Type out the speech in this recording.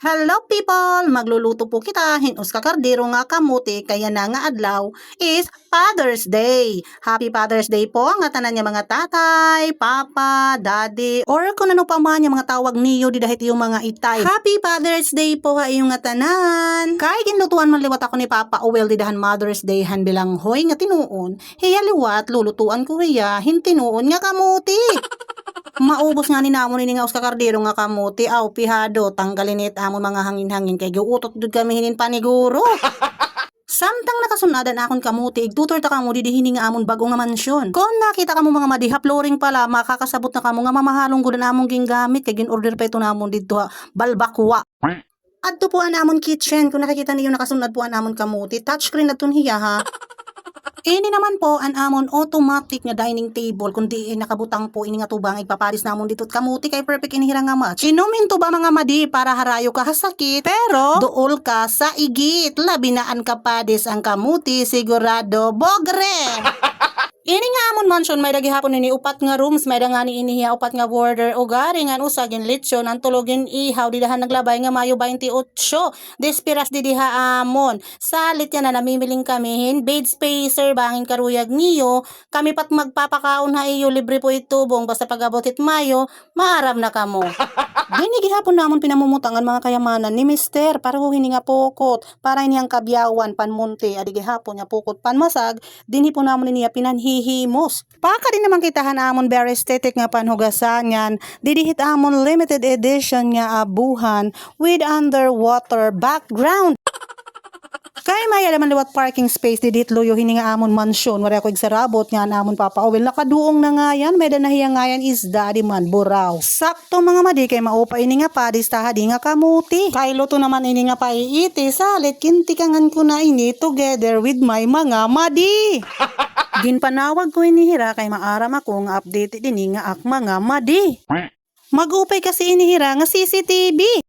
Hello people! Magluluto po kita. Hinos ka kardero nga kamuti kaya na nga adlaw is Father's Day. Happy Father's Day po nga tanan niya mga tatay, papa, daddy, or kung ano pa man yung mga tawag niyo di dahit yung mga itay. Happy Father's Day po ha yung nga tanan. Kay ginlutuan man liwat ako ni Papa Owel di dahan Mother's Day han bilang hoy nga tinuon. Hiya liwat lulutuan ko hiya hintinuon nga kamuti. Maubos nga ni namon ini nga uska kardero nga kamuti aw pihado tanggalin it amon mga hangin-hangin kay giutot dud kami hinin paniguro. Samtang nakasunadan akon kamuti igtutor ta kamo didihini nga amon bago nga mansyon. Kon nakita kamo mga madiha flooring pala makakasabot na kamo nga mamahalong gud na among ginggamit kay gin-order pa ito namon didto balbakwa. Adto po amon kitchen kung nakikita niyo nakasunod po amon kamuti touchscreen adton hiya ha. Ini naman po an amon automatic nga dining table kundi nakabutang po ini nga tubang igpaparis namon dito't kamuti kay perfect inihira nga match. Inumin to ba mga madi para harayo ka hasakit pero duol ka sa igit labinaan ka padis ang kamuti sigurado bogre. Ini nga amon mansion may dagi hapon ini upat nga rooms may dangani inihiya upat nga border o garingan usagin lechon ang tulogin ihaw didahan naglabay nga Mayo 28 despiras didiha amon salit yan na namimiling kamihin bed spacer bangin karuyag niyo kami pat magpapakaon ha iyo libre po itubong basta pagabotit Mayo maaram na kamo. Dinigi hapon namon pinamumutangan mga kayamanan ni Mister para hini nga pokot para iniyang kabyawan panmunti adigi hapon nga pokot panmasag dinhi po namon niya pinanhihimos. Paka din naman kitahan amon very aesthetic nga panhugasan yan didihit amon limited edition nga abuhan with underwater background. Kay maya naman liwat parking space didit loyo hini nga amon mansyon wala ko igsarabot nga amon Papa Owel nakaduong na nga yan may danahiya nga yan is daddy man buraw. Sakto mga madi kay maupa ini nga padis tahadi nga kamuti. Kay luto naman ini nga paiiti salit kintikangan ko na ini together with my mga madi. Ginpanawag ko inihira kay maaram ako nga update din nga ak mga madi. Magupay kasi inihira nga CCTV.